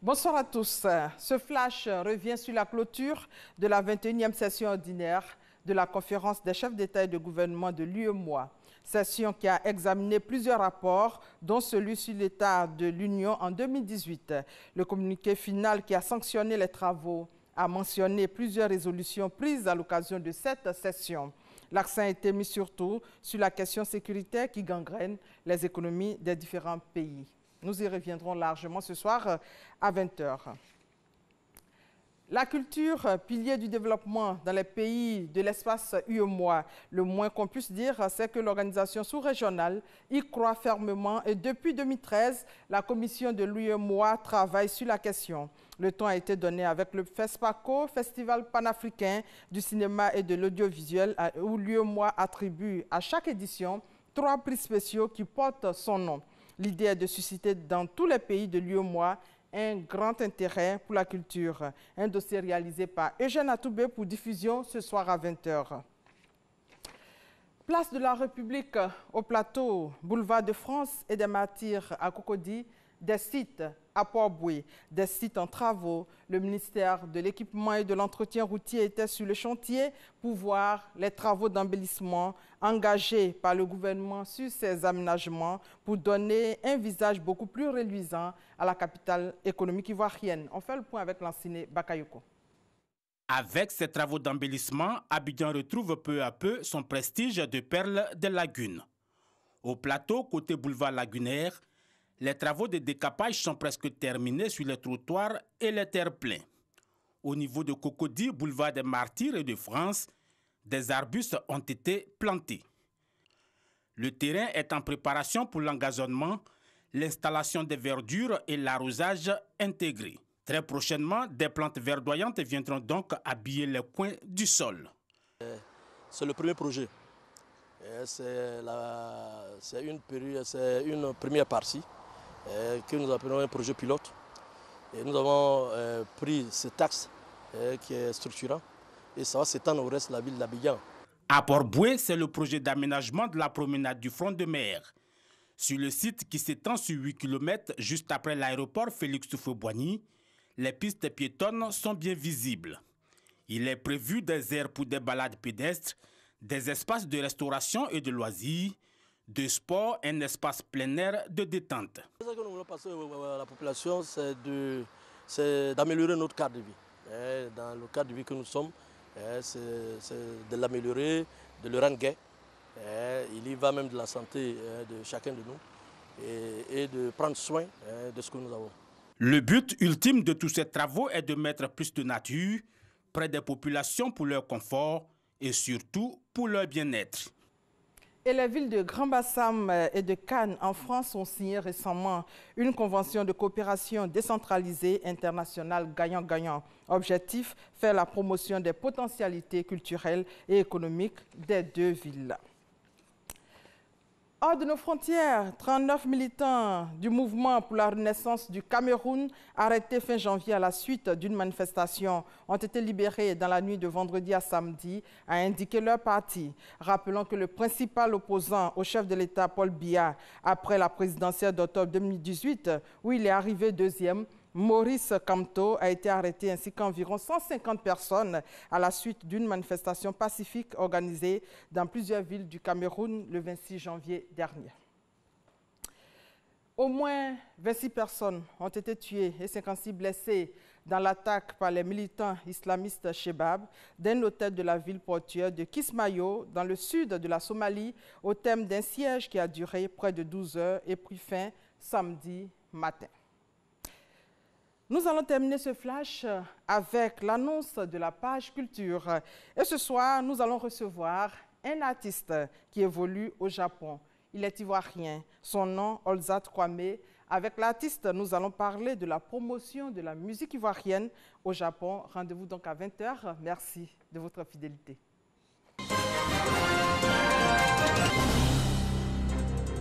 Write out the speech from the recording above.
Bonsoir à tous. Ce flash revient sur la clôture de la 21e session ordinaire de la conférence des chefs d'État et de gouvernement de l'UEMOA. Session qui a examiné plusieurs rapports, dont celui sur l'état de l'Union en 2018. Le communiqué final qui a sanctionné les travaux a mentionné plusieurs résolutions prises à l'occasion de cette session. L'accent a été mis surtout sur la question sécuritaire qui gangrène les économies des différents pays. Nous y reviendrons largement ce soir à 20 h. La culture, pilier du développement dans les pays de l'espace UEMOA, le moins qu'on puisse dire, c'est que l'organisation sous-régionale y croit fermement et depuis 2013, la commission de l'UEMOA travaille sur la question. Le temps a été donné avec le FESPACO, Festival panafricain du cinéma et de l'audiovisuel, où l'UEMOA attribue à chaque édition 3 prix spéciaux qui portent son nom. L'idée est de susciter dans tous les pays de l'UEMOA un grand intérêt pour la culture. Un dossier réalisé par Eugène Atoubé pour diffusion ce soir à 20 h. Place de la République au Plateau, boulevard de France et des Martyrs à Cocody, des sites à Port-Boué, des sites en travaux. Le ministère de l'Équipement et de l'Entretien routier était sur le chantier pour voir les travaux d'embellissement engagés par le gouvernement sur ces aménagements pour donner un visage beaucoup plus reluisant à la capitale économique ivoirienne. On fait le point avec l'Anciné Bakayoko. Avec ces travaux d'embellissement, Abidjan retrouve peu à peu son prestige de perle des lagunes. Au Plateau, côté boulevard lagunaire, les travaux de décapage sont presque terminés sur les trottoirs et les terre-pleins. Au niveau de Cocody, boulevard des Martyrs et de France, des arbustes ont été plantés. Le terrain est en préparation pour l'engazonnement, l'installation des verdures et l'arrosage intégré. Très prochainement, des plantes verdoyantes viendront donc habiller les coins du sol. C'est le premier projet. C'est une première partie que nous appelons un projet pilote. Et nous avons pris cet axe qui est structurant et ça va s'étendre au reste de la ville d'Abidjan. À Port-Boué, c'est le projet d'aménagement de la promenade du front de mer. Sur le site qui s'étend sur 8 km juste après l'aéroport Félix Houphouët-Boigny, les pistes piétonnes sont bien visibles. Il est prévu des aires pour des balades pédestres, des espaces de restauration et de loisirs, de sport, un espace plein air de détente. Ce que nous voulons passer à la population, c'est d'améliorer notre cadre de vie. Dans le cadre de vie que nous sommes, c'est de l'améliorer, de le rendre gai. Il y va même de la santé de chacun de nous et de prendre soin de ce que nous avons. Le but ultime de tous ces travaux est de mettre plus de nature près des populations pour leur confort et surtout pour leur bien-être. Et les villes de Grand Bassam et de Cannes en France ont signé récemment une convention de coopération décentralisée internationale gagnant-gagnant. Objectif, faire la promotion des potentialités culturelles et économiques des deux villes. Hors de nos frontières, 39 militants du mouvement pour la renaissance du Cameroun, arrêtés fin janvier à la suite d'une manifestation, ont été libérés dans la nuit de vendredi à samedi, a indiqué leur parti. Rappelons que le principal opposant au chef de l'État, Paul Biya, après la présidentielle d'octobre 2018, où il est arrivé deuxième, Maurice Kamto a été arrêté ainsi qu'environ 150 personnes à la suite d'une manifestation pacifique organisée dans plusieurs villes du Cameroun le 26 janvier dernier. Au moins 26 personnes ont été tuées et 56 blessées dans l'attaque par les militants islamistes Chebab d'un hôtel de la ville portuaire de Kismayo dans le sud de la Somalie au terme d'un siège qui a duré près de 12 heures et pris fin samedi matin. Nous allons terminer ce flash avec l'annonce de la page culture. Et ce soir, nous allons recevoir un artiste qui évolue au Japon. Il est ivoirien. Son nom, Olzat Kwame. Avec l'artiste, nous allons parler de la promotion de la musique ivoirienne au Japon. Rendez-vous donc à 20 h. Merci de votre fidélité.